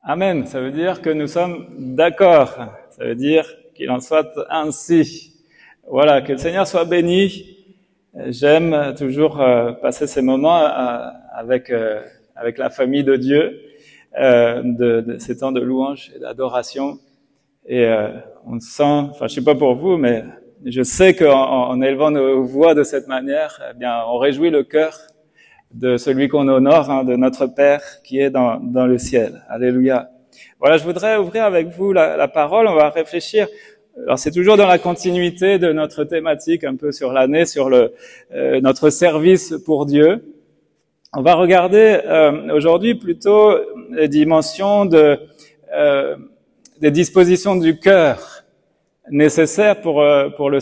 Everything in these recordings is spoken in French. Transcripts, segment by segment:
Amen. Ça veut dire que nous sommes d'accord. Ça veut dire qu'il en soit ainsi. Voilà, que le Seigneur soit béni. J'aime toujours passer ces moments avec la famille de Dieu, de ces temps de louange et d'adoration. Et on sent, enfin je sais pas pour vous, mais je sais qu'en élevant nos voix de cette manière, eh bien on réjouit le cœur de celui qu'on honore, hein, de notre Père qui est dans le ciel. Alléluia. Voilà, je voudrais ouvrir avec vous la parole. On va réfléchir. Alors c'est toujours dans la continuité de notre thématique un peu sur l'année, sur notre service pour Dieu. On va regarder aujourd'hui plutôt les dimensions des dispositions du cœur nécessaires pour le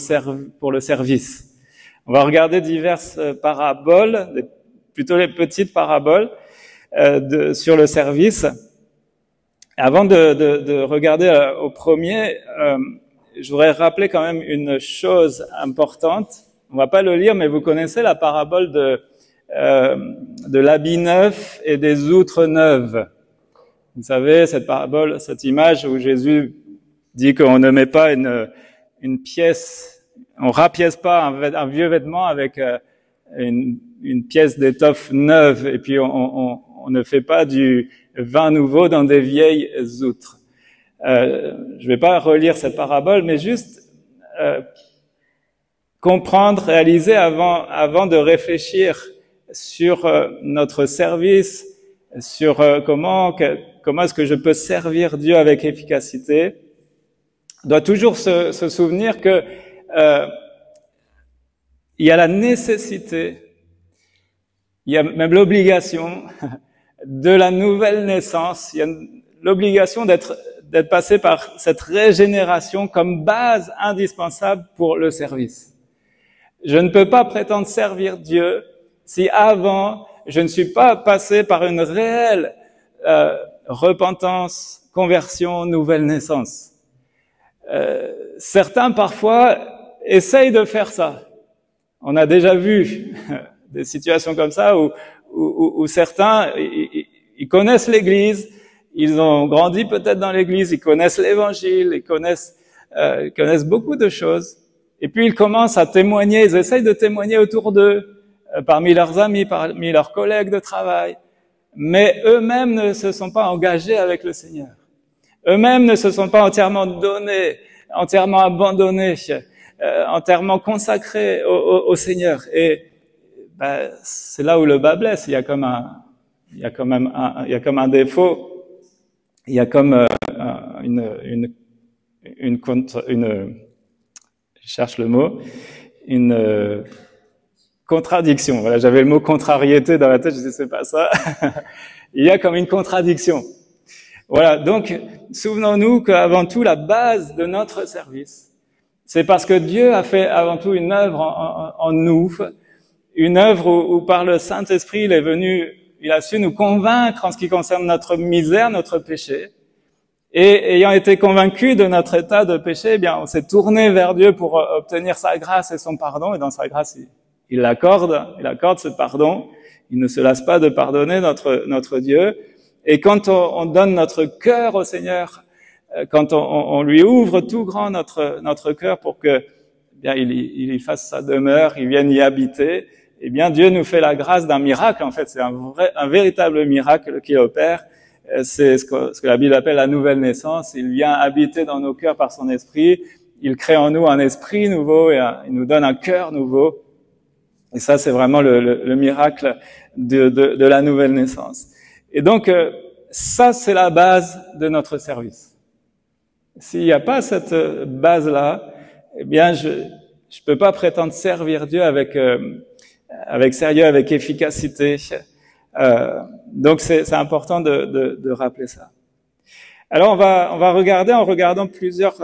service. On va regarder diverses paraboles, plutôt les petites paraboles sur le service. Avant de regarder au premier, je voudrais rappeler quand même une chose importante. On va pas le lire, mais vous connaissez la parabole de l'habit neuf et des outres neuves. Vous savez, cette parabole, cette image où Jésus dit qu'on ne met pas une pièce, on rapièce pas un vieux vêtement avec une pièce d'étoffe neuve, et puis on ne fait pas du vin nouveau dans des vieilles outres. Je vais pas relire cette parabole, mais juste comprendre, réaliser avant de réfléchir sur notre service, sur comment est-ce que je peux servir Dieu avec efficacité. On doit toujours se souvenir que il y a la nécessité, il y a même l'obligation de la nouvelle naissance. Il y a l'obligation d'être passé par cette régénération comme base indispensable pour le service. Je ne peux pas prétendre servir Dieu si avant je ne suis pas passé par une réelle repentance, conversion, nouvelle naissance. Certains parfois essayent de faire ça. On a déjà vu des situations comme ça où certains ils connaissent l'Église, ils ont grandi peut-être dans l'Église, ils connaissent l'Évangile, ils connaissent beaucoup de choses, et puis ils commencent à témoigner, ils essayent de témoigner autour d'eux, parmi leurs amis, parmi leurs collègues de travail, mais eux-mêmes ne se sont pas engagés avec le Seigneur. Eux-mêmes ne se sont pas entièrement donnés, entièrement abandonnés, entièrement consacrés au Seigneur. Et c'est là où le bas blesse. Il y a comme un défaut. Il y a comme je cherche le mot, une contradiction. Voilà, j'avais le mot contrariété dans la tête, je disais c'est pas ça. Il y a comme une contradiction. Voilà, donc souvenons-nous qu'avant tout la base de notre service, c'est parce que Dieu a fait avant tout une œuvre en nous, une œuvre où par le Saint-Esprit il a su nous convaincre en ce qui concerne notre misère, notre péché. Et ayant été convaincu de notre état de péché, eh bien, on s'est tourné vers Dieu pour obtenir sa grâce et son pardon. Et dans sa grâce, il accorde ce pardon. Il ne se lasse pas de pardonner notre Dieu. Et quand on donne notre cœur au Seigneur, quand on lui ouvre tout grand notre cœur pour que, eh bien, il y fasse sa demeure, il vienne y habiter, eh bien, Dieu nous fait la grâce d'un miracle. En fait, c'est un véritable miracle qu'il opère. C'est ce que la Bible appelle la nouvelle naissance. Il vient habiter dans nos cœurs par son esprit. Il crée en nous un esprit nouveau et il nous donne un cœur nouveau. Et ça, c'est vraiment le miracle de la nouvelle naissance. Et donc, ça, c'est la base de notre service. S'il n'y a pas cette base-là, eh bien, je peux pas prétendre servir Dieu avec sérieux, avec efficacité. Donc c'est important de rappeler ça. Alors on va regarder en regardant plusieurs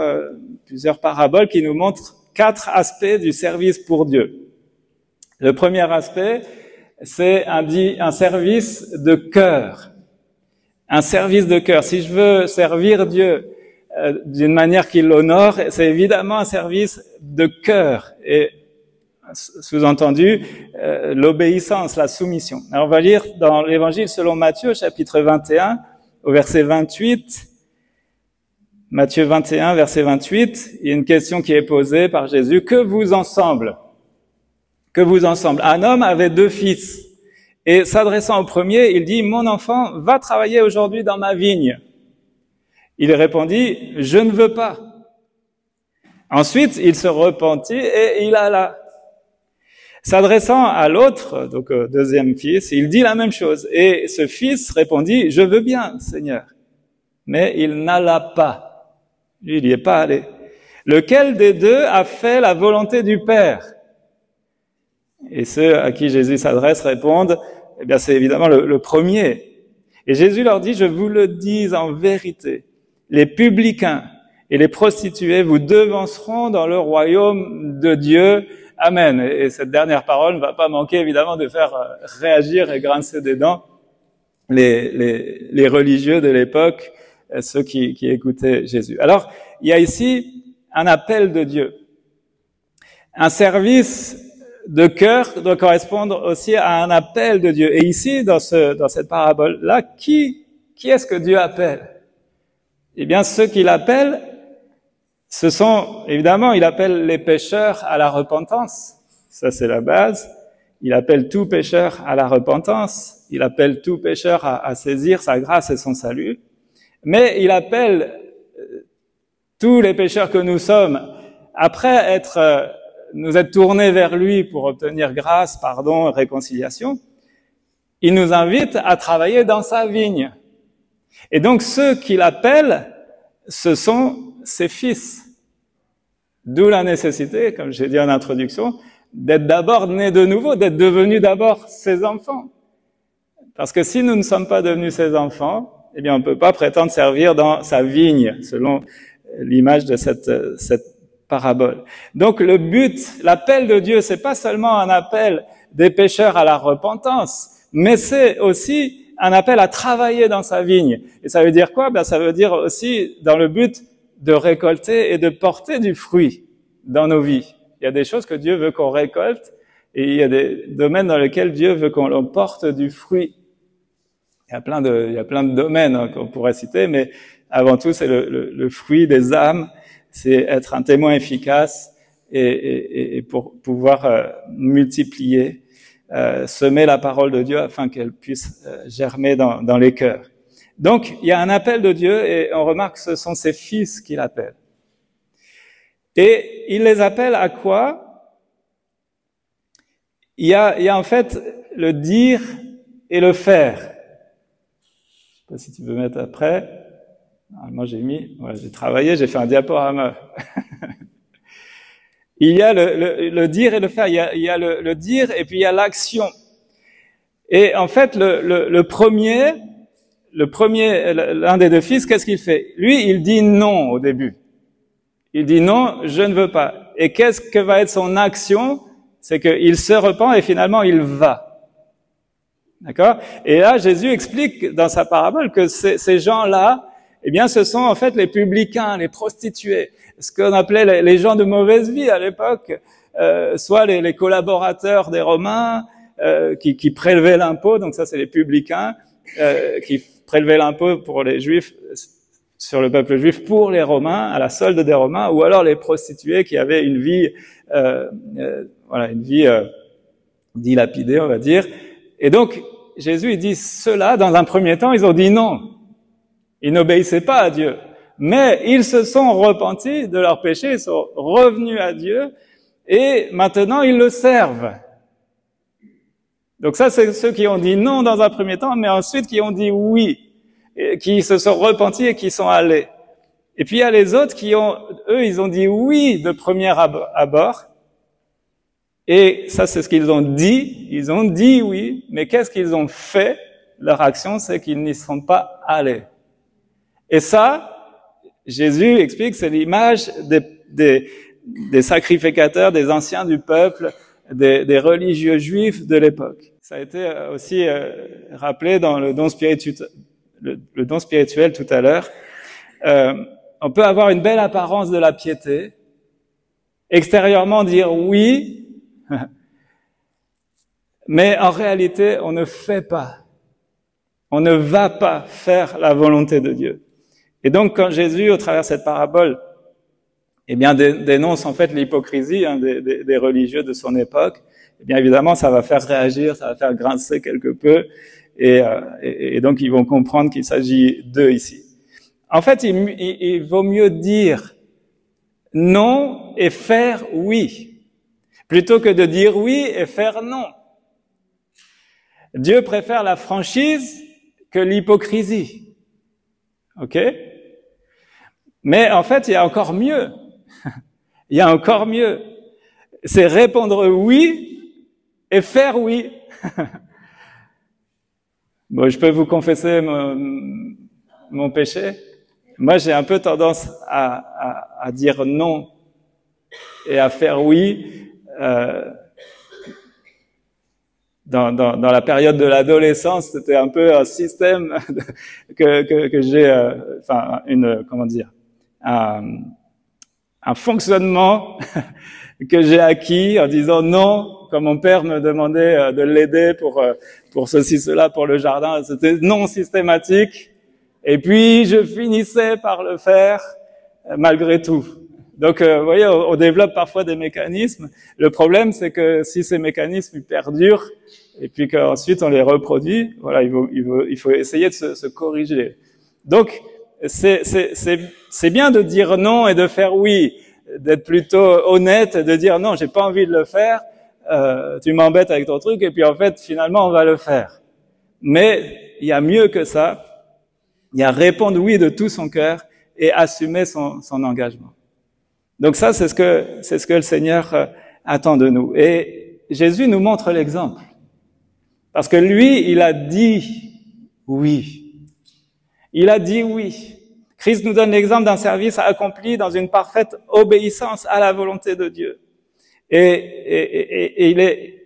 paraboles qui nous montrent 4 aspects du service pour Dieu. Le premier aspect, c'est un service de cœur. Un service de cœur. Si je veux servir Dieu d'une manière qui l'honore, c'est évidemment un service de cœur. Et sous-entendu, l'obéissance, la soumission. Alors on va lire dans l'Évangile selon Matthieu, chapitre 21, au verset 28, Matthieu 21, verset 28, il y a une question qui est posée par Jésus. Que vous en semble? Que vous en semble? Un homme avait 2 fils. Et s'adressant au premier, il dit, mon enfant, va travailler aujourd'hui dans ma vigne. Il répondit, je ne veux pas. Ensuite, il se repentit et il alla. S'adressant à l'autre, donc au 2e fils, il dit la même chose. Et ce fils répondit, je veux bien, Seigneur. Mais il n'alla pas. Lui, il n'y est pas allé. Lequel des 2 a fait la volonté du Père? Et ceux à qui Jésus s'adresse répondent, eh bien, c'est évidemment le premier. Et Jésus leur dit, je vous le dis en vérité, les publicains et les prostituées vous devanceront dans le royaume de Dieu. Amen. Et cette dernière parole ne va pas manquer évidemment de faire réagir et grincer des dents les religieux de l'époque, ceux qui écoutaient Jésus. Alors, il y a ici un appel de Dieu. Un service de cœur doit correspondre aussi à un appel de Dieu. Et ici, dans cette parabole-là, qui est-ce que Dieu appelle? Eh bien, ceux qu'il appelle, ce sont, évidemment, il appelle les pécheurs à la repentance. Ça, c'est la base. Il appelle tout pécheur à la repentance. Il appelle tout pécheur à saisir sa grâce et son salut. Mais il appelle tous les pécheurs que nous sommes, après nous être tournés vers lui pour obtenir grâce, pardon, réconciliation, il nous invite à travailler dans sa vigne. Et donc, ceux qu'il appelle, ce sont ses fils. D'où la nécessité, comme j'ai dit en introduction, d'être d'abord nés de nouveau, d'être devenus d'abord ses enfants. Parce que si nous ne sommes pas devenus ses enfants, eh bien, on ne peut pas prétendre servir dans sa vigne, selon l'image de cette parabole. Donc, le but, l'appel de Dieu, c'est pas seulement un appel des pécheurs à la repentance, mais c'est aussi un appel à travailler dans sa vigne. Et ça veut dire quoi? Ben, ça veut dire aussi dans le but de récolter et de porter du fruit dans nos vies. Il y a des choses que Dieu veut qu'on récolte et il y a des domaines dans lesquels Dieu veut qu'on porte du fruit. Il y a plein de domaines qu'on pourrait citer, mais avant tout, c'est le fruit des âmes, c'est être un témoin efficace et pour pouvoir multiplier, semer la parole de Dieu afin qu'elle puisse germer dans les cœurs. Donc, il y a un appel de Dieu et on remarque que ce sont ses fils qu'il appelle. Et il les appelle à quoi? Il y a en fait le dire et le faire. Je sais pas si tu veux mettre après. Moi, j'ai travaillé, j'ai fait un diaporama. Il y a le dire et le faire. Il y a le dire et puis il y a l'action. Et en fait, l'un des 2 fils, qu'est-ce qu'il fait? Lui, il dit non au début. Il dit non, je ne veux pas. Et qu'est-ce que va être son action? C'est qu'il se repent et finalement il va. D'accord? Et là, Jésus explique dans sa parabole que ces gens-là, eh bien, ce sont en fait les publicains, les prostituées, ce qu'on appelait les gens de mauvaise vie à l'époque, soit les collaborateurs des Romains qui prélevaient l'impôt, donc ça c'est les publicains, qui prélevaient l'impôt pour les Juifs, sur le peuple juif pour les Romains, à la solde des Romains, ou alors les prostituées qui avaient une vie, dilapidée, on va dire. Et donc, Jésus, il dit, ceux-là, dans un premier temps, ils ont dit non. Ils n'obéissaient pas à Dieu. Mais ils se sont repentis de leurs péchés, ils sont revenus à Dieu, et maintenant, ils le servent. Donc ça, c'est ceux qui ont dit non dans un premier temps, mais ensuite qui ont dit oui, et qui se sont repentis et qui sont allés. Et puis il y a les autres ils ont dit oui de premier abord. Et ça, c'est ce qu'ils ont dit. Ils ont dit oui, mais qu'est-ce qu'ils ont fait? Leur action, c'est qu'ils n'y sont pas allés. Et ça, Jésus explique, c'est l'image des sacrificateurs, des anciens du peuple, des religieux juifs de l'époque. Ça a été aussi rappelé dans le don spirituel tout à l'heure. On peut avoir une belle apparence de la piété, extérieurement dire oui, mais en réalité, on ne fait pas. On ne va pas faire la volonté de Dieu. Et donc, quand Jésus, au travers de cette parabole, eh bien, dénonce en fait l'hypocrisie des religieux de son époque, eh bien, évidemment, ça va faire réagir, ça va faire grincer quelque peu, et donc, ils vont comprendre qu'il s'agit d'eux ici. En fait, il vaut mieux dire non et faire oui, plutôt que de dire oui et faire non. Dieu préfère la franchise que l'hypocrisie. Ok? Mais en fait, il y a encore mieux. Il y a encore mieux. C'est répondre oui et faire oui. Bon, je peux vous confesser mon péché. Moi, j'ai un peu tendance à dire non et à faire oui. Dans la période de l'adolescence, c'était un peu un système que j'ai, un fonctionnement que j'ai acquis en disant non, quand mon père me demandait de l'aider pour ceci, cela, pour le jardin, c'était non systématique. Et puis je finissais par le faire malgré tout. Donc, vous voyez, on développe parfois des mécanismes. Le problème, c'est que si ces mécanismes perdurent et puis qu'ensuite on les reproduit, voilà, il faut essayer de se corriger. Donc, c'est bien de dire non et de faire oui, d'être plutôt honnête et de dire non, j'ai pas envie de le faire, tu m'embêtes avec ton truc, et puis en fait, finalement, on va le faire. Mais il y a mieux que ça. Il y a répondre oui de tout son cœur et assumer son engagement. Donc ça, c'est ce que le Seigneur attend de nous. Et Jésus nous montre l'exemple. Parce que lui, il a dit oui. Il a dit oui. Christ nous donne l'exemple d'un service accompli dans une parfaite obéissance à la volonté de Dieu. Et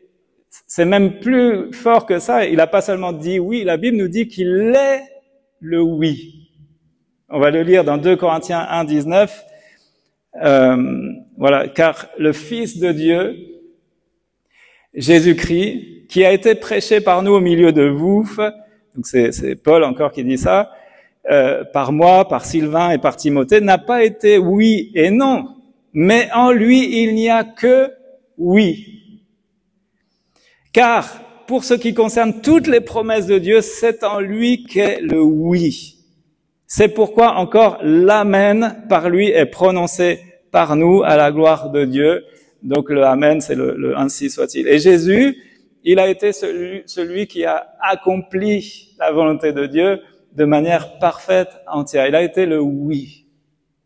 c'est même plus fort que ça. Il n'a pas seulement dit oui. La Bible nous dit qu'il est le oui. On va le lire dans 2 Corinthiens 1, 19. Voilà, car le Fils de Dieu, Jésus-Christ, qui a été prêché par nous au milieu de vous, donc c'est Paul encore qui dit ça, par moi, par Sylvain et par Timothée, n'a pas été oui et non, mais en lui il n'y a que oui. Car pour ce qui concerne toutes les promesses de Dieu, c'est en lui qu'est le oui. C'est pourquoi encore l'amen par lui est prononcé par nous à la gloire de Dieu. Donc le amen, c'est le ainsi soit-il. Et Jésus, il a été celui qui a accompli la volonté de Dieu de manière parfaite, entière. Il a été le oui,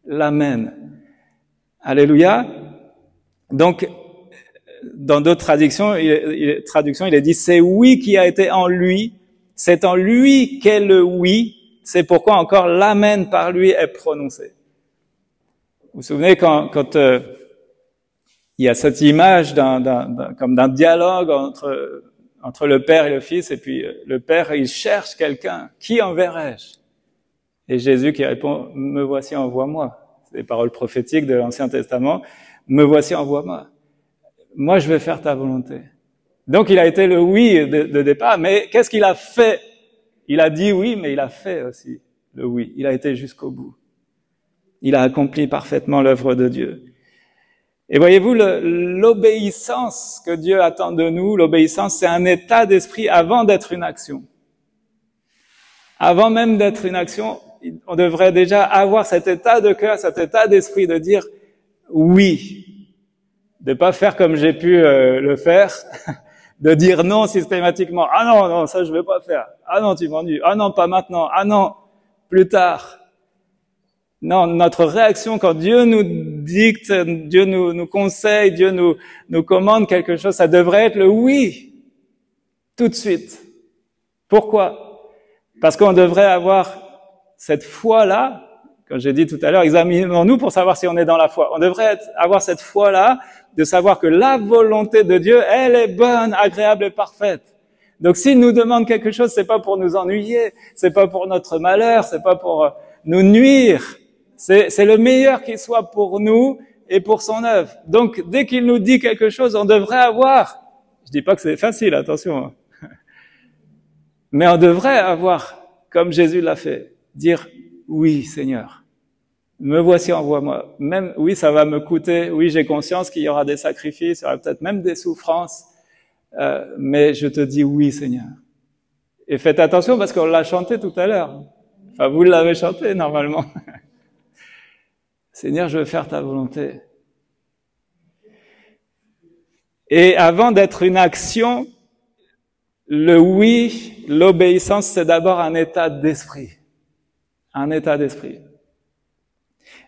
l'amen. Alléluia. Donc, dans d'autres traductions, il est dit c'est oui qui a été en lui, c'est en lui qu'est le oui. C'est pourquoi encore l'amen par lui est prononcé. Vous vous souvenez quand il y a cette image comme d'un dialogue entre le Père et le Fils, et puis le Père, il cherche quelqu'un. Qui enverrai-je? Et Jésus qui répond, me voici, envoie-moi. C'est les paroles prophétiques de l'Ancien Testament. Me voici, envoie-moi. Moi, je vais faire ta volonté. Donc, il a été le oui de départ, mais qu'est-ce qu'il a fait? Il a dit oui, mais il a fait aussi le oui. Il a été jusqu'au bout. Il a accompli parfaitement l'œuvre de Dieu. Et voyez-vous, l'obéissance que Dieu attend de nous, l'obéissance, c'est un état d'esprit avant d'être une action. Avant même d'être une action, on devrait déjà avoir cet état de cœur, cet état d'esprit de dire oui. De pas faire comme j'ai pu le faire, de dire non systématiquement. Ah non, non, ça je vais pas faire. Ah non, tu m'ennuies. Ah non, pas maintenant. Ah non, plus tard. Non, notre réaction quand Dieu nous dicte, Dieu nous conseille, Dieu nous commande quelque chose, ça devrait être le oui, tout de suite. Pourquoi? Parce qu'on devrait avoir cette foi-là, comme j'ai dit tout à l'heure, examinons-nous pour savoir si on est dans la foi. On devrait avoir cette foi-là, de savoir que la volonté de Dieu, elle est bonne, agréable et parfaite. Donc s'il nous demande quelque chose, c'est pas pour nous ennuyer, c'est pas pour notre malheur, c'est pas pour nous nuire. C'est le meilleur qui soit pour nous et pour son œuvre. Donc, dès qu'il nous dit quelque chose, on devrait avoir. Je dis pas que c'est facile, attention. Mais on devrait avoir, comme Jésus l'a fait, dire oui, Seigneur. Me voici, envoie-moi. Même, oui, ça va me coûter. Oui, j'ai conscience qu'il y aura des sacrifices, il y aura peut-être même des souffrances. Mais je te dis oui, Seigneur. Et faites attention parce qu'on l'a chanté tout à l'heure. Enfin, vous l'avez chanté normalement. Seigneur, je veux faire ta volonté. Et avant d'être une action, le oui, l'obéissance, c'est d'abord un état d'esprit. Un état d'esprit.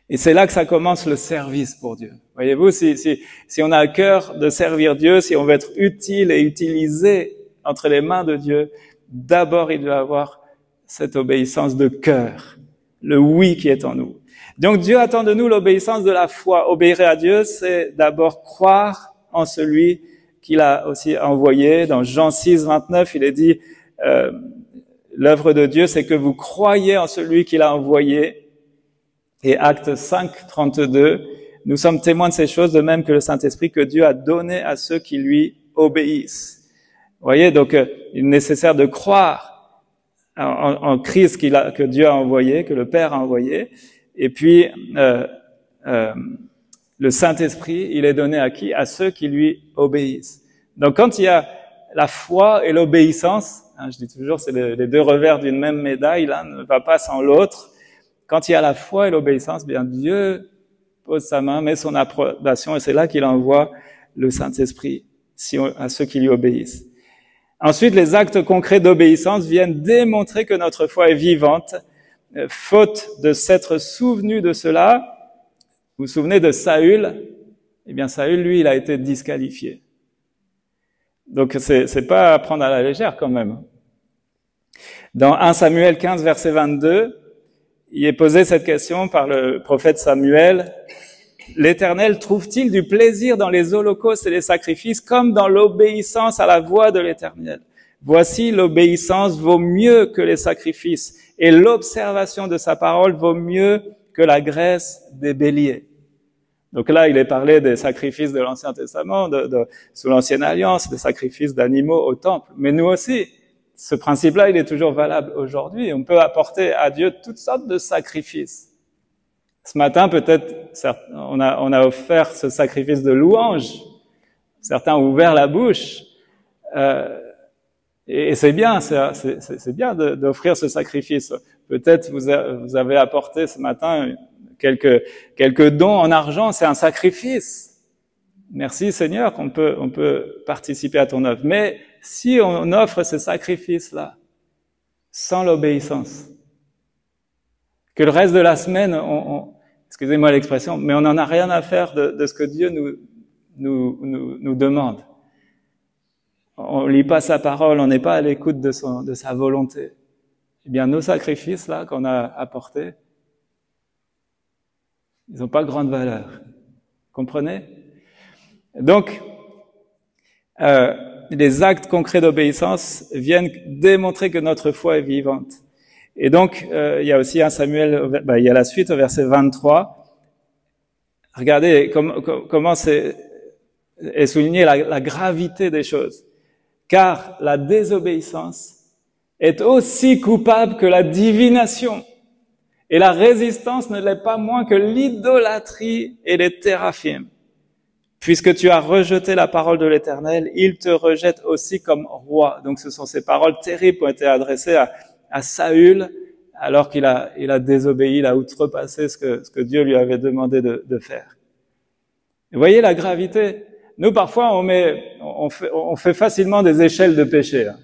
Et c'est là que ça commence le service pour Dieu. Voyez-vous, si on a à cœur de servir Dieu, si on veut être utile et utilisé entre les mains de Dieu, d'abord il doit avoir cette obéissance de cœur, le oui qui est en nous. Donc Dieu attend de nous l'obéissance de la foi. Obéir à Dieu, c'est d'abord croire en celui qu'il a aussi envoyé. Dans Jean 6, 29, il est dit, l'œuvre de Dieu, c'est que vous croyez en celui qu'il a envoyé. Et Actes 5, 32, nous sommes témoins de ces choses, de même que le Saint-Esprit que Dieu a donné à ceux qui lui obéissent. Vous voyez, donc il est nécessaire de croire en Christ que Dieu a envoyé, que le Père a envoyé. Et puis, le Saint-Esprit, il est donné à qui? À ceux qui lui obéissent. Donc quand il y a la foi et l'obéissance, je dis toujours, c'est les deux revers d'une même médaille, l'un ne va pas sans l'autre. Quand il y a la foi et l'obéissance, bien Dieu pose sa main, met son approbation, et c'est là qu'il envoie le Saint-Esprit à ceux qui lui obéissent. Ensuite, les actes concrets d'obéissance viennent démontrer que notre foi est vivante. Faute de s'être souvenu de cela, vous vous souvenez de Saül? Eh bien, Saül, lui, il a été disqualifié. Donc, c'est pas à prendre à la légère quand même. Dans 1 Samuel 15, verset 22, il est posé cette question par le prophète Samuel. L'Éternel trouve-t-il du plaisir dans les holocaustes et les sacrifices comme dans l'obéissance à la voix de l'Éternel? Voici, l'obéissance vaut mieux que les sacrifices et l'observation de sa parole vaut mieux que la graisse des béliers. Donc là, il est parlé des sacrifices de l'Ancien Testament, sous l'Ancienne Alliance, des sacrifices d'animaux au temple. Mais nous aussi, ce principe-là, il est toujours valable aujourd'hui. On peut apporter à Dieu toutes sortes de sacrifices. Ce matin, peut-être, on a offert ce sacrifice de louange. Certains ont ouvert la bouche. Et c'est bien, c'est bien d'offrir ce sacrifice. Peut-être vous avez apporté ce matin quelques dons en argent, c'est un sacrifice. Merci Seigneur qu'on peut participer à ton œuvre. Mais si on offre ce sacrifice-là, sans l'obéissance, que le reste de la semaine, excusez-moi l'expression, mais on n'en a rien à faire de ce que Dieu nous demande. On lit pas sa parole, on n'est pas à l'écoute de sa volonté. Eh bien, nos sacrifices, là, qu'on a apportés, ils n'ont pas grande valeur. Comprenez? Donc, les actes concrets d'obéissance viennent démontrer que notre foi est vivante. Et donc, il y a aussi un Samuel, il y a la suite au verset 23. Regardez comment est soulignée la gravité des choses. Car la désobéissance est aussi coupable que la divination. Et la résistance ne l'est pas moins que l'idolâtrie et les théraphim. Puisque tu as rejeté la parole de l'Éternel, il te rejette aussi comme roi. Donc ce sont ces paroles terribles qui ont été adressées à Saül, alors qu'il a désobéi, il a outrepassé ce que Dieu lui avait demandé de faire. Vous voyez la gravité? Nous, parfois, on fait facilement des échelles de péché. Hein.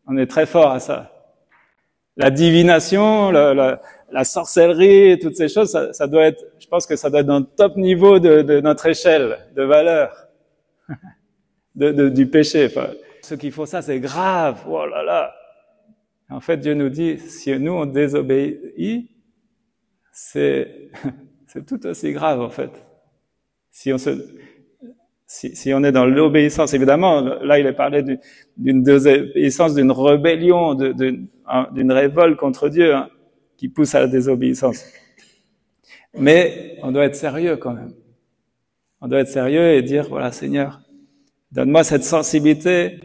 On est très fort à ça. La divination, la sorcellerie, toutes ces choses, ça doit être, je pense que ça doit être dans le top niveau de notre échelle de valeur du péché. Enfin, ceux qui font ça, c'est grave. Oh là là. En fait, Dieu nous dit, si nous on désobéit, c'est tout aussi grave en fait. Si on est dans l'obéissance, évidemment, là il est parlé d'une désobéissance, d'une rébellion, d'une révolte contre Dieu, hein, qui pousse à la désobéissance. Mais on doit être sérieux quand même. On doit être sérieux et dire, voilà Seigneur, donne-moi cette sensibilité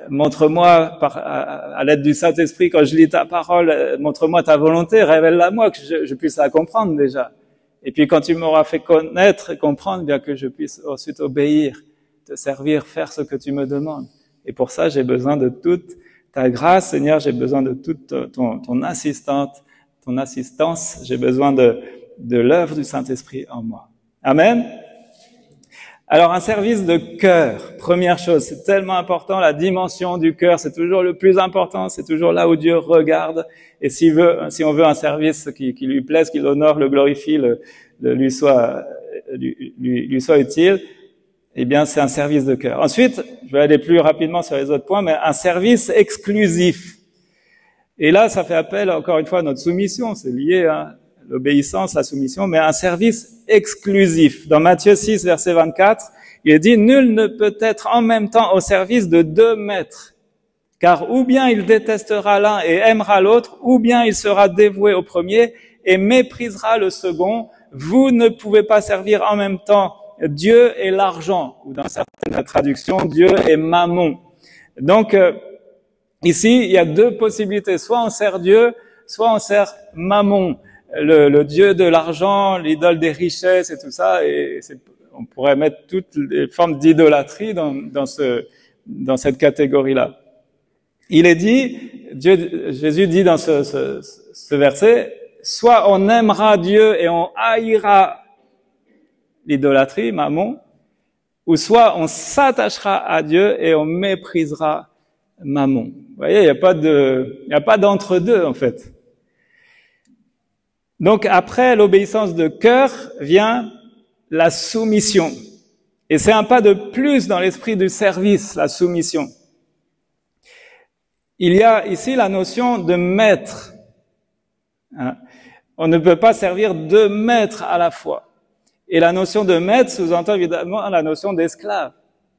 montre-moi à l'aide du Saint-Esprit, quand je lis ta parole, montre-moi ta volonté, révèle-la-moi, que je puisse la comprendre déjà. Et puis quand tu m'auras fait connaître et comprendre, bien que je puisse ensuite obéir, te servir, faire ce que tu me demandes. Et pour ça, j'ai besoin de toute ta grâce, Seigneur, j'ai besoin de toute ton assistance, j'ai besoin de l'œuvre du Saint-Esprit en moi. Amen. Alors, un service de cœur, première chose, c'est tellement important, la dimension du cœur, c'est toujours le plus important, c'est toujours là où Dieu regarde. Et si on veut un service qui lui plaise, qui l'honore, le glorifie, lui soit utile, eh bien, c'est un service de cœur. Ensuite, je vais aller plus rapidement sur les autres points, mais un service exclusif. Et là, ça fait appel, encore une fois, à notre soumission, c'est lié à l'obéissance, la soumission, mais un service exclusif. Dans Matthieu 6, verset 24, il est dit « Nul ne peut être en même temps au service de 2 maîtres, car ou bien il détestera l'un et aimera l'autre, ou bien il sera dévoué au premier et méprisera le second. Vous ne pouvez pas servir en même temps Dieu et l'argent, ou dans certaines traductions, Dieu et Mammon. » Donc, ici, il y a 2 possibilités. Soit on sert Dieu, soit on sert Mammon. Le dieu de l'argent, l'idole des richesses et tout ça, et on pourrait mettre toutes les formes d'idolâtrie dans cette catégorie-là. Il est dit, Jésus dit dans ce verset, soit on aimera Dieu et on haïra l'idolâtrie, Mammon, ou soit on s'attachera à Dieu et on méprisera Mammon. Vous voyez, il n'y a pas d'entre-deux, en fait. Donc, après l'obéissance de cœur vient la soumission. Et c'est un pas de plus dans l'esprit du service, la soumission. Il y a ici la notion de maître. On ne peut pas servir 2 maîtres à la fois. Et la notion de maître sous-entend évidemment la notion d'esclave,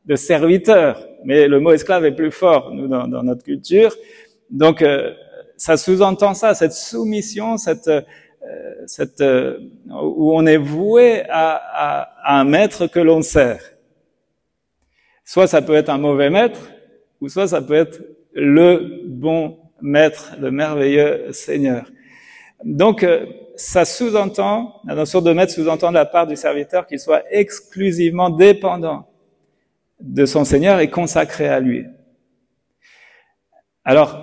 de serviteur. Mais le mot esclave est plus fort, nous, dans notre culture. Donc, ça sous-entend ça, cette soumission, où on est voué à un maître que l'on sert. Soit ça peut être un mauvais maître, ou soit ça peut être le bon maître, le merveilleux Seigneur. Donc, ça sous-entend, la notion de maître sous-entend de la part du serviteur qu'il soit exclusivement dépendant de son Seigneur et consacré à lui. Alors,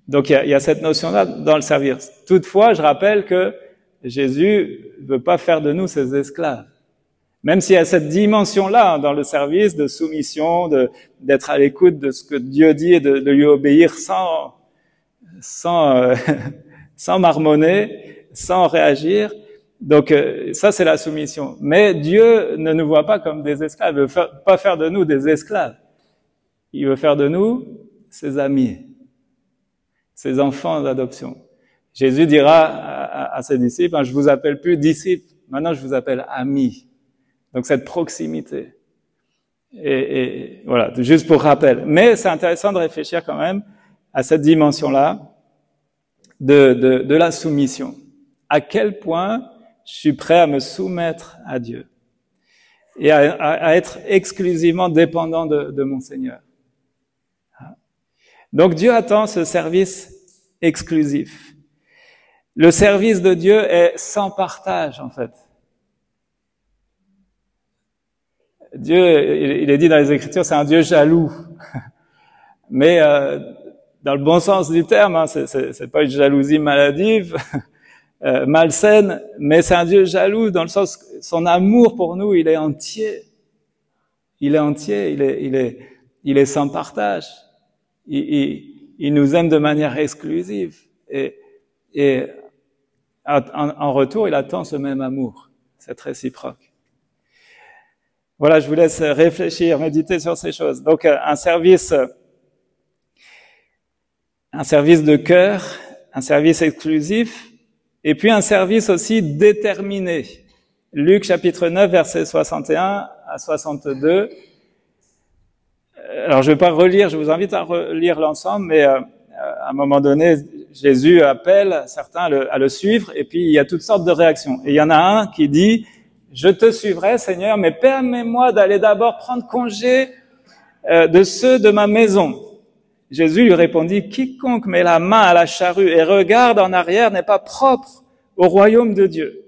donc il y a cette notion-là dans le service. Toutefois, je rappelle que Jésus ne veut pas faire de nous ses esclaves. Même s'il y a cette dimension-là dans le service de soumission, d'être à l'écoute de ce que Dieu dit et de lui obéir sans marmonner, sans réagir. Donc ça, c'est la soumission. Mais Dieu ne nous voit pas comme des esclaves. Il veut pas faire de nous des esclaves. Il veut faire de nous ses amis, ses enfants d'adoption. Jésus dira à ses disciples, je vous appelle plus disciples, maintenant je vous appelle amis. Donc cette proximité. Et voilà, juste pour rappel. Mais c'est intéressant de réfléchir quand même à cette dimension-là de la soumission. À quel point je suis prêt à me soumettre à Dieu et à être exclusivement dépendant de mon Seigneur. Donc Dieu attend ce service exclusif. Le service de Dieu est sans partage, en fait. Dieu, il est dit dans les Écritures, c'est un Dieu jaloux. Mais dans le bon sens du terme, c'est pas une jalousie maladive, malsaine, mais c'est un Dieu jaloux dans le sens que son amour pour nous, il est entier. Il est entier, il est sans partage. Il nous aime de manière exclusive. Et en retour, il attend ce même amour, cette réciproque. Voilà, je vous laisse réfléchir, méditer sur ces choses. Donc, un service de cœur, un service exclusif, et puis un service aussi déterminé. Luc chapitre 9, versets 61 à 62. Alors, je vais pas relire, je vous invite à relire l'ensemble, mais à un moment donné, Jésus appelle certains à le suivre, et puis il y a toutes sortes de réactions. Et il y en a un qui dit, je te suivrai, Seigneur, mais permets-moi d'aller d'abord prendre congé de ceux de ma maison. Jésus lui répondit, quiconque met la main à la charrue et regarde en arrière n'est pas propre au royaume de Dieu.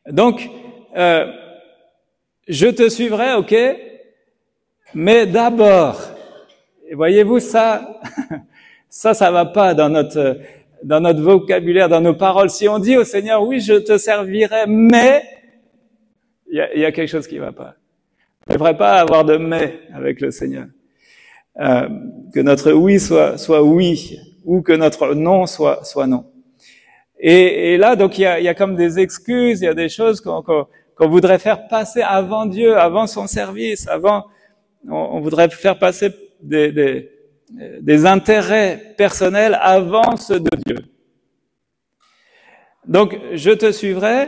Donc, je te suivrai, ok, mais d'abord, voyez-vous ça, ça va pas dans notre vocabulaire, dans nos paroles. Si on dit au Seigneur, oui, je te servirai, mais il y a quelque chose qui va pas. On ne devrait pas avoir de mais avec le Seigneur. Que notre oui soit oui, ou que notre non soit non. Et là, donc, il y a comme des excuses, il y a des choses qu'on voudrait faire passer avant Dieu, avant son service, on voudrait faire passer des intérêts personnels avant ceux de Dieu. Donc, je te suivrai,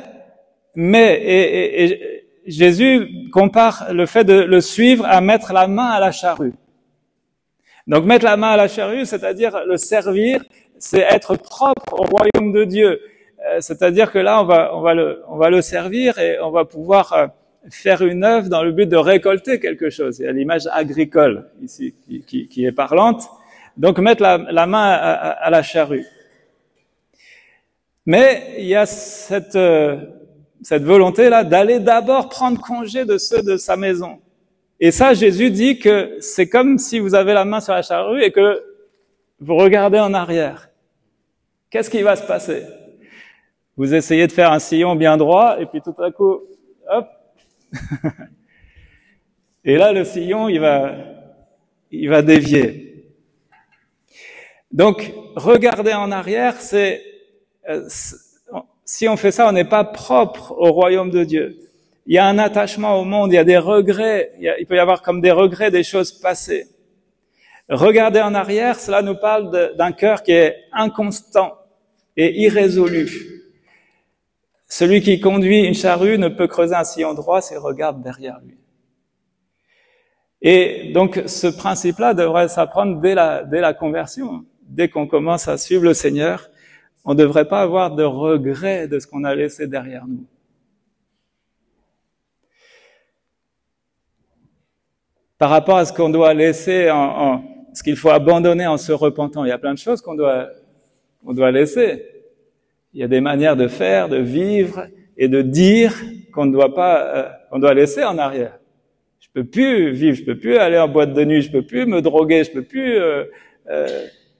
mais, et Jésus compare le fait de le suivre à mettre la main à la charrue. Donc, mettre la main à la charrue, c'est-à-dire le servir, c'est être propre au royaume de Dieu. C'est-à-dire que là, on va le servir et on va pouvoir faire une œuvre dans le but de récolter quelque chose. Il y a l'image agricole ici qui est parlante. Donc, mettre la main à la charrue. Mais il y a cette volonté-là d'aller d'abord prendre congé de ceux de sa maison. Et ça, Jésus dit que c'est comme si vous avez la main sur la charrue et que vous regardez en arrière. Qu'est-ce qui va se passer? Vous essayez de faire un sillon bien droit et puis tout à coup, hop. Et là, le sillon, il va dévier. Donc, regarder en arrière, si on fait ça, on n'est pas propre au royaume de Dieu. Il y a un attachement au monde, il y a des regrets, il peut y avoir comme des regrets des choses passées. Regarder en arrière, cela nous parle d'un cœur qui est inconstant et irrésolu. Celui qui conduit une charrue ne peut creuser un sillon droit s'il regarde derrière lui. Et donc, ce principe-là devrait s'apprendre dès la conversion. Dès qu'on commence à suivre le Seigneur, on ne devrait pas avoir de regret de ce qu'on a laissé derrière nous. Par rapport à ce qu'on doit laisser, ce qu'il faut abandonner en se repentant, il y a plein de choses qu'on doit laisser. Il y a des manières de faire, de vivre et de dire qu'on doit laisser en arrière. Je peux plus vivre, je peux plus aller en boîte de nuit, je peux plus me droguer, je peux plus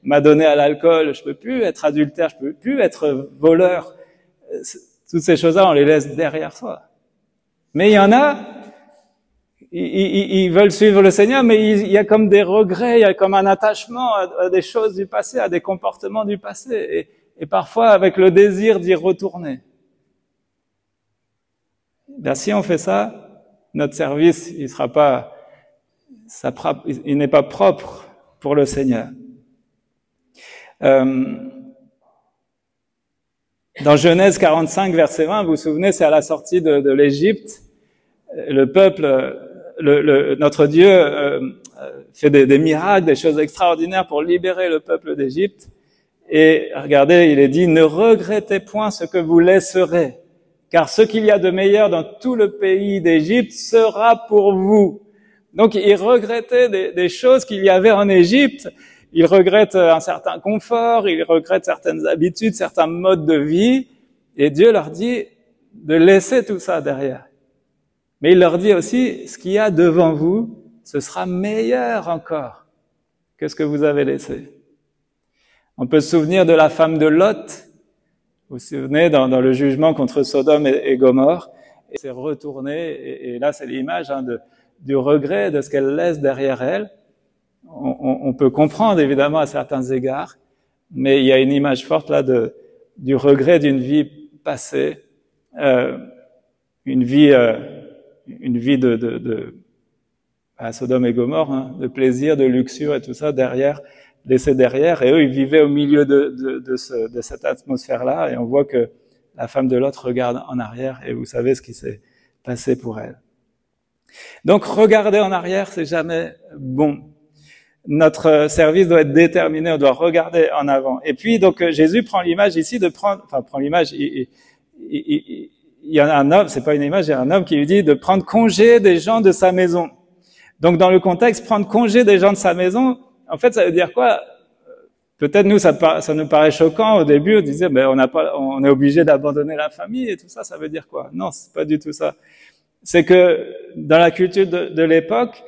m'adonner à l'alcool, je peux plus être adultère, je peux plus être voleur. Toutes ces choses-là, on les laisse derrière soi. Mais il y en a, ils veulent suivre le Seigneur, mais il y a comme des regrets, il y a comme un attachement à des choses du passé, à des comportements du passé, et parfois avec le désir d'y retourner. Ben, si on fait ça, notre service, il n'est pas propre pour le Seigneur. Dans Genèse 45, verset 20, vous vous souvenez, c'est à la sortie de l'Égypte, le peuple, notre Dieu fait des miracles, des choses extraordinaires pour libérer le peuple d'Égypte. Et regardez, il est dit, ne regrettez point ce que vous laisserez, car ce qu'il y a de meilleur dans tout le pays d'Égypte sera pour vous. Donc, il regrettait des choses qu'il y avait en Égypte. Il regrette un certain confort, il regrette certaines habitudes, certains modes de vie. Et Dieu leur dit de laisser tout ça derrière. Mais il leur dit aussi, ce qu'il y a devant vous, ce sera meilleur encore que ce que vous avez laissé. On peut se souvenir de la femme de Lot. Vous vous souvenez dans le jugement contre Sodome et Gomorrhe. Et c'est retourné, et là c'est l'image du regret de ce qu'elle laisse derrière elle. On peut comprendre évidemment à certains égards, mais il y a une image forte là du regret d'une vie passée, une vie à Sodome et Gomorrhe, de plaisir, de luxure et tout ça laissé derrière, et eux ils vivaient au milieu de cette atmosphère-là, et on voit que la femme de Lot regarde en arrière, et vous savez ce qui s'est passé pour elle. Donc regarder en arrière, c'est jamais bon. Notre service doit être déterminé, on doit regarder en avant. Et puis donc Jésus prend l'image ici il il y a un homme, c'est pas une image, il y a un homme qui lui dit de prendre congé des gens de sa maison. Donc dans le contexte, prendre congé des gens de sa maison, en fait, ça veut dire quoi? Peut-être nous, ça nous paraît choquant au début, on disait, ben on est obligé d'abandonner la famille et tout ça, ça veut dire quoi? Non, c'est pas du tout ça. C'est que dans la culture de l'époque,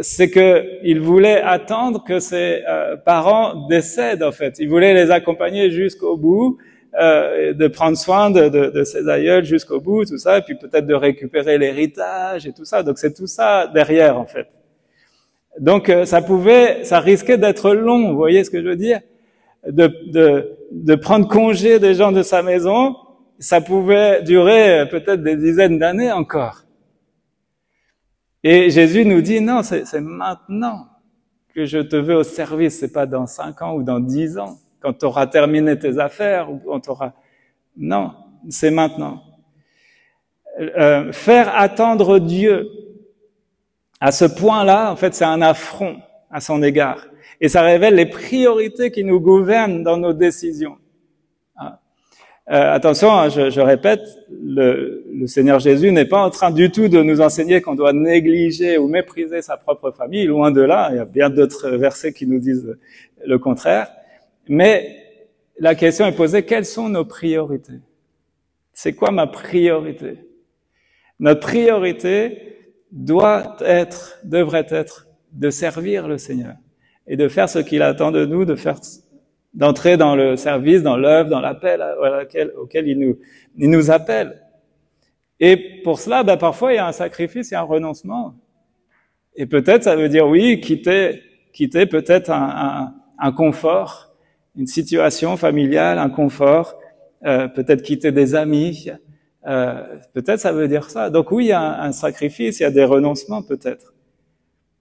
c'est que il voulait attendre que ses parents décèdent en fait. Il voulait les accompagner jusqu'au bout, de prendre soin de ses aïeuls jusqu'au bout, tout ça, et puis peut-être de récupérer l'héritage et tout ça. Donc c'est tout ça derrière en fait. Donc ça risquait d'être long. Vous voyez ce que je veux dire? De prendre congé des gens de sa maison, ça pouvait durer peut-être des dizaines d'années encore. Et Jésus nous dit, non, c'est maintenant que je te veux au service, c'est pas dans 5 ans ou dans 10 ans, quand tu auras terminé tes affaires, ou quand tu auras... Non, c'est maintenant. Faire attendre Dieu, à ce point-là, en fait, c'est un affront à son égard. Et ça révèle les priorités qui nous gouvernent dans nos décisions. Attention, hein, je répète, le Seigneur Jésus n'est pas en train du tout de nous enseigner qu'on doit négliger ou mépriser sa propre famille, loin de là, il y a bien d'autres versets qui nous disent le contraire. Mais la question est posée, quelles sont nos priorités? C'est quoi ma priorité? Notre priorité devrait être de servir le Seigneur et de faire ce qu'il attend de nous, d'entrer dans le service, dans l'œuvre, dans l'appel auquel il nous appelle. Et pour cela, parfois il y a un sacrifice, il y a un renoncement. Et peut-être ça veut dire oui, quitter peut-être un confort, une situation familiale, un confort, peut-être quitter des amis, peut-être ça veut dire ça. Donc oui, il y a un sacrifice, il y a des renoncements peut-être.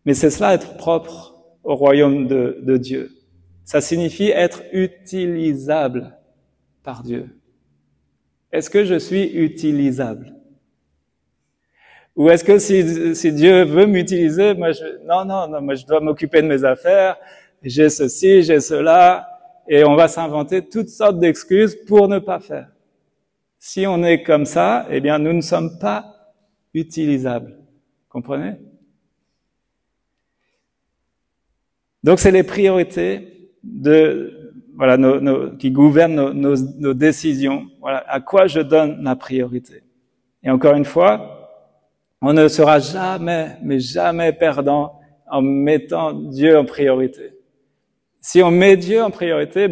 Mais c'est cela être propre au royaume de Dieu. Ça signifie être utilisable par Dieu. Est-ce que je suis utilisable? Ou est-ce que si Dieu veut m'utiliser, moi je dois m'occuper de mes affaires, j'ai ceci, j'ai cela, et on va s'inventer toutes sortes d'excuses pour ne pas faire. Si on est comme ça, eh bien nous ne sommes pas utilisables. Comprenez? Donc c'est les priorités qui gouvernent nos décisions. Voilà, à quoi je donne ma priorité. Et encore une fois, on ne sera jamais perdant en mettant Dieu en priorité. Si on met Dieu en priorité,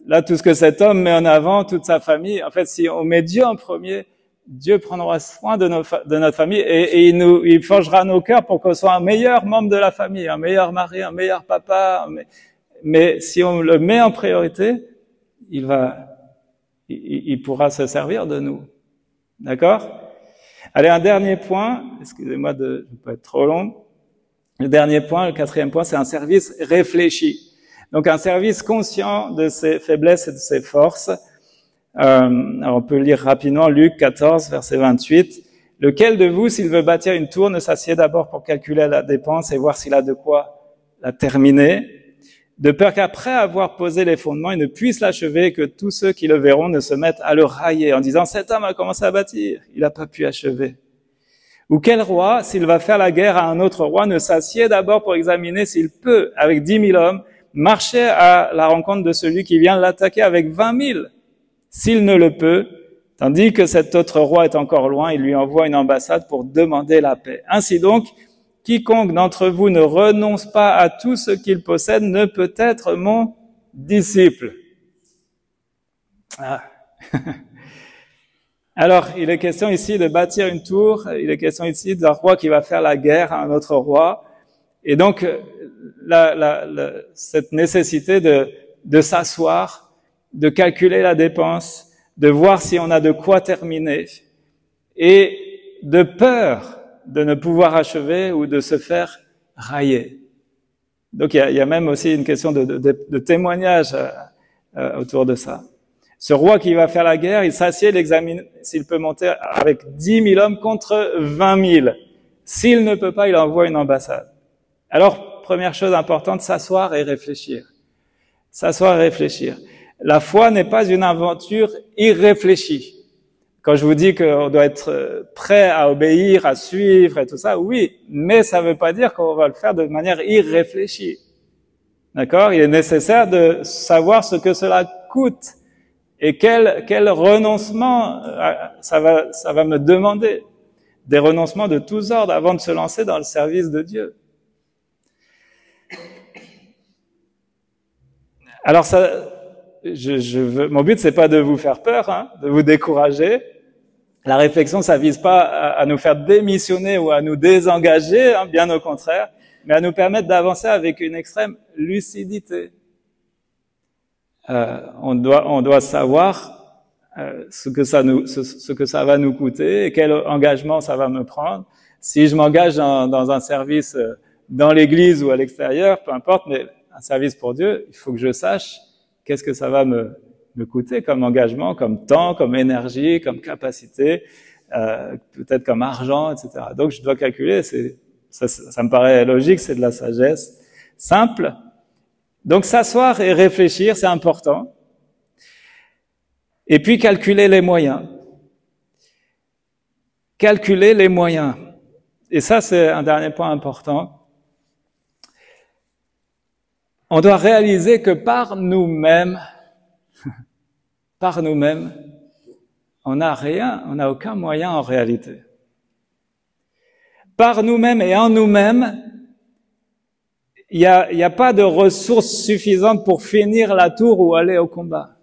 là tout ce que cet homme met en avant, toute sa famille, en fait, si on met Dieu en premier, Dieu prendra soin de notre famille et il forgera nos cœurs pour qu'on soit un meilleur membre de la famille, un meilleur mari, un meilleur papa. Mais si on le met en priorité, il pourra se servir de nous. D'accord? Allez, un dernier point. Excusez-moi je ne vais pas être trop long. Le dernier point, le 4e point, c'est un service réfléchi. Donc un service conscient de ses faiblesses et de ses forces. Alors on peut lire rapidement Luc 14, verset 28. « Lequel de vous, s'il veut bâtir une tour, ne s'assied d'abord pour calculer la dépense et voir s'il a de quoi la terminer, de peur qu'après avoir posé les fondements, il ne puisse l'achever et que tous ceux qui le verront ne se mettent à le railler en disant « Cet homme a commencé à bâtir, il n'a pas pu achever. » Ou quel roi, s'il va faire la guerre à un autre roi, ne s'assied d'abord pour examiner s'il peut, avec 10 000 hommes, marcher à la rencontre de celui qui vient l'attaquer avec 20 000. S'il ne le peut, tandis que cet autre roi est encore loin, il lui envoie une ambassade pour demander la paix. Ainsi donc, quiconque d'entre vous ne renonce pas à tout ce qu'il possède ne peut être mon disciple. Alors, il est question ici de bâtir une tour, il est question ici d'un roi qui va faire la guerre à un autre roi. Et donc, cette nécessité de s'asseoir, de calculer la dépense, de voir si on a de quoi terminer, et de peur de ne pouvoir achever ou de se faire railler. Donc il y a même aussi une question de témoignage autour de ça. Ce roi qui va faire la guerre, il s'assied, il examine s'il peut monter avec 10 000 hommes contre 20 000. S'il ne peut pas, il envoie une ambassade. Alors, première chose importante, s'asseoir et réfléchir. S'asseoir et réfléchir. La foi n'est pas une aventure irréfléchie. Quand je vous dis qu'on doit être prêt à obéir, à suivre et tout ça, oui, mais ça ne veut pas dire qu'on va le faire de manière irréfléchie. D'accord? Il est nécessaire de savoir ce que cela coûte et quel renoncement ça va me demander. Des renoncements de tous ordres avant de se lancer dans le service de Dieu. Alors mon but c'est pas de vous faire peur, hein, de vous décourager. La réflexion, ça vise pas à nous faire démissionner ou à nous désengager, hein, bien au contraire, mais à nous permettre d'avancer avec une extrême lucidité. On doit savoir ce que ça va nous coûter et quel engagement ça va me prendre. Si je m'engage dans un service dans l'église ou à l'extérieur, peu importe, mais un service pour Dieu, il faut que je sache qu'est-ce que ça va me coûter comme engagement, comme temps, comme énergie, comme capacité, peut-être comme argent, etc. Donc je dois calculer, ça me paraît logique, c'est de la sagesse simple. Donc s'asseoir et réfléchir, c'est important. Et puis calculer les moyens. Calculer les moyens. Et ça, c'est un dernier point important. On doit réaliser que par nous-mêmes, on n'a rien, on n'a aucun moyen en réalité. Par nous-mêmes et en nous-mêmes, il y a pas de ressources suffisantes pour finir la tour ou aller au combat.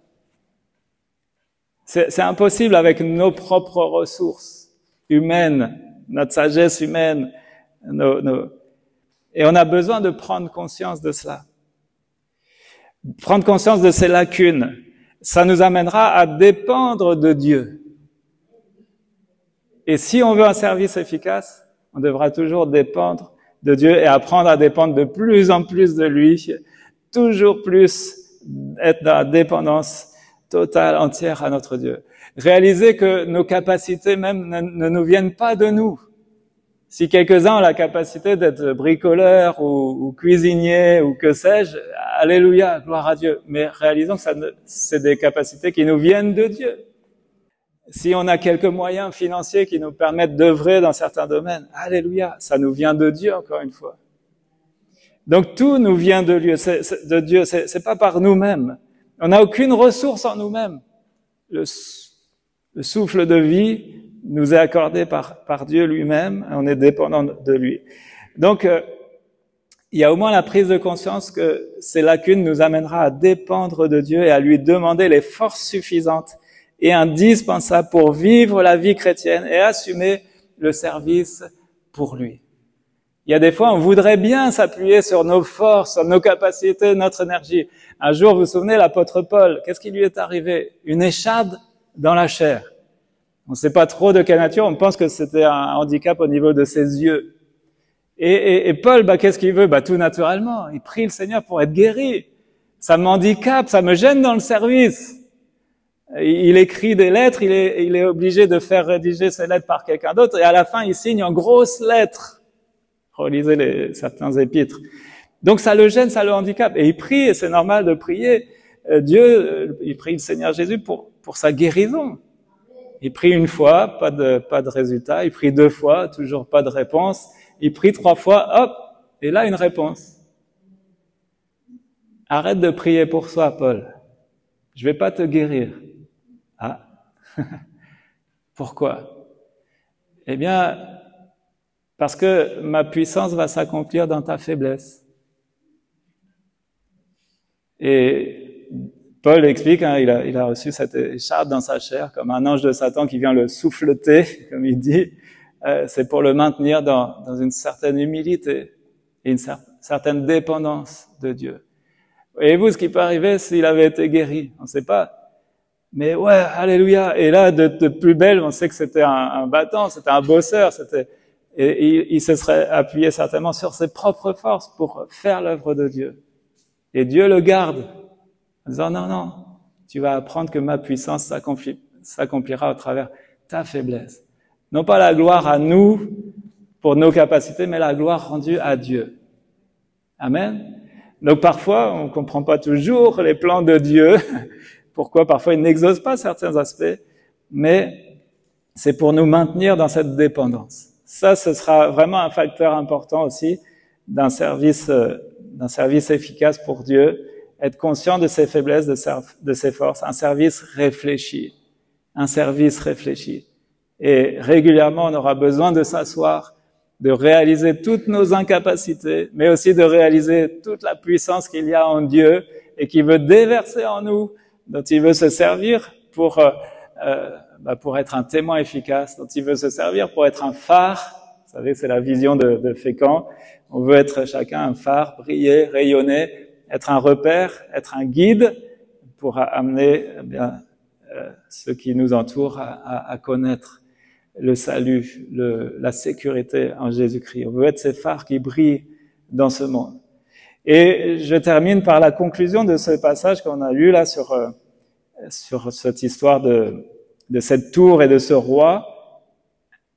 C'est impossible avec nos propres ressources humaines, notre sagesse humaine, et on a besoin de prendre conscience de cela. Prendre conscience de ces lacunes, ça nous amènera à dépendre de Dieu. Et si on veut un service efficace, on devra toujours dépendre de Dieu et apprendre à dépendre de plus en plus de lui, toujours plus être dans la dépendance totale, entière à notre Dieu. Réaliser que nos capacités même ne nous viennent pas de nous. Si quelques-uns ont la capacité d'être bricoleurs ou cuisiniers ou que sais-je, alléluia, gloire à Dieu. Mais réalisons que c'est des capacités qui nous viennent de Dieu. Si on a quelques moyens financiers qui nous permettent d'œuvrer dans certains domaines, alléluia, ça nous vient de Dieu encore une fois. Donc tout nous vient de Dieu, c'est pas par nous-mêmes. On n'a aucune ressource en nous-mêmes. Le souffle de vie nous est accordé par Dieu lui-même, on est dépendant de lui. Donc, il y a au moins la prise de conscience que ces lacunes nous amènera à dépendre de Dieu et à lui demander les forces suffisantes et indispensables pour vivre la vie chrétienne et assumer le service pour lui. Il y a des fois, on voudrait bien s'appuyer sur nos forces, sur nos capacités, notre énergie. Un jour, vous vous souvenez, l'apôtre Paul, qu'est-ce qui lui est arrivé? Une écharde dans la chair. On ne sait pas trop de quelle nature, on pense que c'était un handicap au niveau de ses yeux. Et Paul, qu'est-ce qu'il veut? Tout naturellement, il prie le Seigneur pour être guéri. Ça m'handicape, ça me gêne dans le service. Il écrit des lettres, il est obligé de faire rédiger ces lettres par quelqu'un d'autre, et à la fin, il signe en grosses lettres. Relisez certains épîtres. Donc ça le gêne, ça le handicape. Et il prie, et c'est normal de prier. Dieu, il prie le Seigneur Jésus pour sa guérison. Il prie une fois, pas de résultat. Il prie 2 fois, toujours pas de réponse. Il prie 3 fois, hop, et là une réponse. Arrête de prier pour soi, Paul. Je vais pas te guérir. Ah, pourquoi? Eh bien, parce que ma puissance va s'accomplir dans ta faiblesse. Et Paul explique, il a reçu cette écharpe dans sa chair, comme un ange de Satan qui vient le souffleter, comme il dit. C'est pour le maintenir dans une certaine humilité et une certaine dépendance de Dieu. Voyez-vous ce qui peut arriver s'il avait été guéri? On ne sait pas. Mais ouais, alléluia. Et là, de plus belle, on sait que c'était un battant, c'était un bosseur, et il se serait appuyé certainement sur ses propres forces pour faire l'œuvre de Dieu. Et Dieu le garde, en disant non, tu vas apprendre que ma puissance s'accomplira au travers ta faiblesse. Non pas la gloire à nous, pour nos capacités, mais la gloire rendue à Dieu. Amen. Donc parfois, on comprend pas toujours les plans de Dieu, pourquoi parfois il n'exauce pas certains aspects, mais c'est pour nous maintenir dans cette dépendance. Ça, ce sera vraiment un facteur important aussi d'un service efficace pour Dieu, être conscient de ses faiblesses, de ses forces, un service réfléchi. Et régulièrement, on aura besoin de s'asseoir, de réaliser toutes nos incapacités, mais aussi de réaliser toute la puissance qu'il y a en Dieu et qui veut déverser en nous, dont il veut se servir pour être un témoin efficace, dont il veut se servir pour être un phare. Vous savez, c'est la vision de Fécamp. On veut être chacun un phare, briller, rayonner, être un repère, être un guide pour amener ceux qui nous entourent à connaître le salut, la sécurité en Jésus-Christ. On veut être ces phares qui brillent dans ce monde. Et je termine par la conclusion de ce passage qu'on a lu là sur cette histoire de cette tour et de ce roi.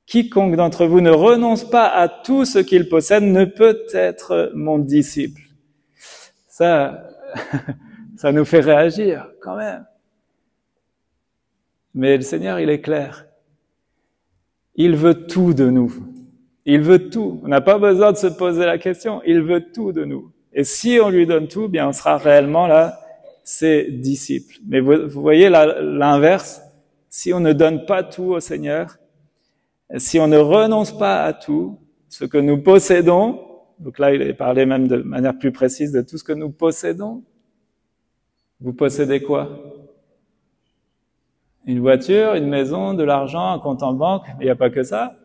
Quiconque d'entre vous ne renonce pas à tout ce qu'il possède ne peut être mon disciple. Ça nous fait réagir quand même. Mais le Seigneur, il est clair. Il veut tout de nous. Il veut tout. On n'a pas besoin de se poser la question. Il veut tout de nous. Et si on lui donne tout, bien, on sera réellement là, ses disciples. Mais vous voyez l'inverse. Si on ne donne pas tout au Seigneur, si on ne renonce pas à tout, ce que nous possédons, donc là, il est parlé même de manière plus précise de tout ce que nous possédons. Vous possédez quoi? Une voiture, une maison, de l'argent, un compte en banque, mais il n'y a pas que ça.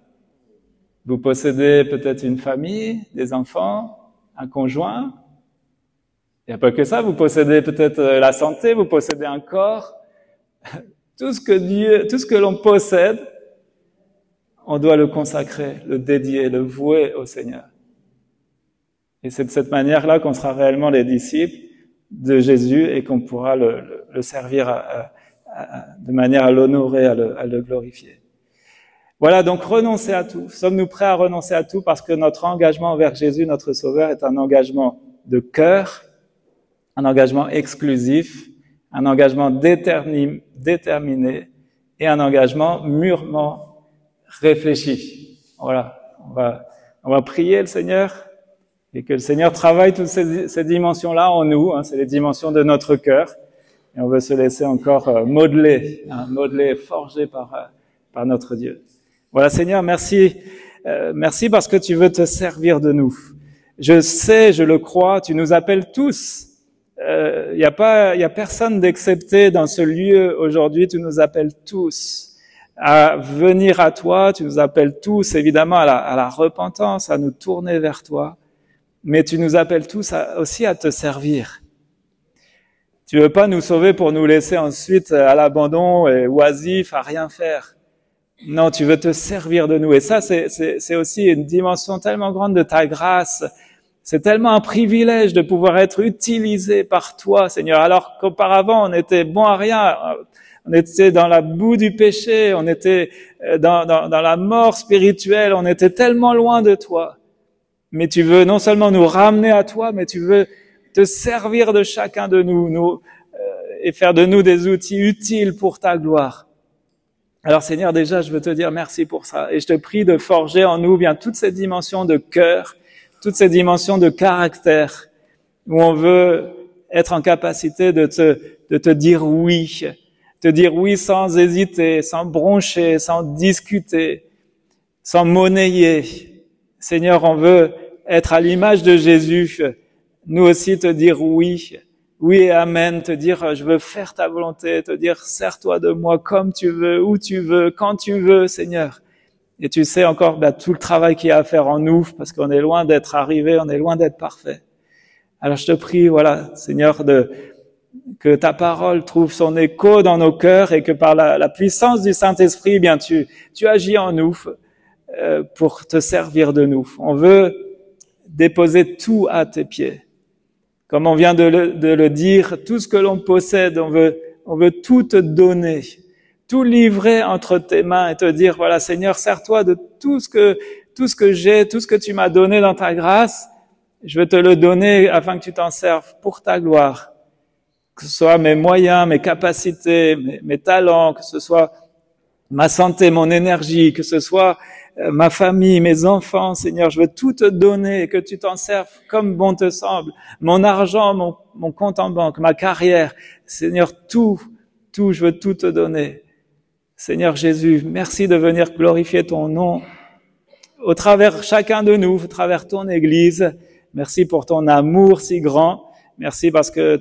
Vous possédez peut-être une famille, des enfants, un conjoint. Il n'y a pas que ça. Vous possédez peut-être la santé, vous possédez un corps. Tout ce que l'on possède, on doit le consacrer, le dédier, le vouer au Seigneur. Et c'est de cette manière-là qu'on sera réellement les disciples de Jésus et qu'on pourra le servir de manière à l'honorer, à le glorifier. Voilà, donc renoncer à tout. Sommes-nous prêts à renoncer à tout parce que notre engagement envers Jésus, notre Sauveur, est un engagement de cœur, un engagement exclusif, un engagement déterminé et un engagement mûrement réfléchi. Voilà, on va prier le Seigneur et que le Seigneur travaille toutes ces dimensions-là en nous, c'est les dimensions de notre cœur. Et on veut se laisser encore modeler, forger par notre Dieu. Voilà, Seigneur, merci parce que tu veux te servir de nous. Je sais, je le crois, tu nous appelles tous. Il y a personne d'excepté dans ce lieu aujourd'hui. Tu nous appelles tous à venir à toi. Tu nous appelles tous, évidemment, à la repentance, à nous tourner vers toi. Mais tu nous appelles tous aussi à te servir. Tu veux pas nous sauver pour nous laisser ensuite à l'abandon et oisifs, à rien faire. Non, tu veux te servir de nous. Et ça, c'est aussi une dimension tellement grande de ta grâce. C'est tellement un privilège de pouvoir être utilisé par toi, Seigneur. Alors qu'auparavant, on était bon à rien. On était dans la boue du péché. On était dans la mort spirituelle. On était tellement loin de toi. Mais tu veux non seulement nous ramener à toi, mais tu veux te servir de chacun de nous et faire de nous des outils utiles pour ta gloire. Alors Seigneur, déjà, je veux te dire merci pour ça. Et je te prie de forger en nous bien toutes ces dimensions de cœur, toutes ces dimensions de caractère, où on veut être en capacité de te dire oui sans hésiter, sans broncher, sans discuter, sans monnayer. Seigneur, on veut être à l'image de Jésus, nous aussi te dire oui et amen, te dire je veux faire ta volonté, te dire sers-toi de moi comme tu veux, où tu veux, quand tu veux, Seigneur. Et tu sais encore tout le travail qu'il y a à faire en nous, parce qu'on est loin d'être arrivé, on est loin d'être parfait. Alors je te prie, voilà, Seigneur, que ta parole trouve son écho dans nos cœurs et que par la puissance du Saint-Esprit, bien tu agis en nous pour te servir de nous. On veut déposer tout à tes pieds. Comme on vient de le dire, tout ce que l'on possède, on veut tout te donner, tout livrer entre tes mains et te dire, voilà, Seigneur, sers-toi de tout ce que j'ai, tout ce que tu m'as donné dans ta grâce. Je veux te le donner afin que tu t'en serves pour ta gloire. Que ce soit mes moyens, mes capacités, mes talents, que ce soit ma santé, mon énergie, que ce soit ma famille, mes enfants, Seigneur, je veux tout te donner, que tu t'en serves comme bon te semble. Mon argent, mon compte en banque, ma carrière, Seigneur, tout, je veux tout te donner. Seigneur Jésus, merci de venir glorifier ton nom au travers chacun de nous, au travers ton Église. Merci pour ton amour si grand. Merci parce que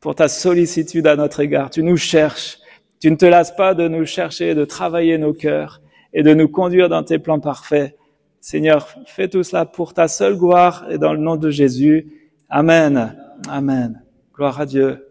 pour ta sollicitude à notre égard. Tu nous cherches. Tu ne te lasses pas de nous chercher, de travailler nos cœurs et de nous conduire dans tes plans parfaits. Seigneur, fais tout cela pour ta seule gloire et dans le nom de Jésus. Amen. Amen. Gloire à Dieu.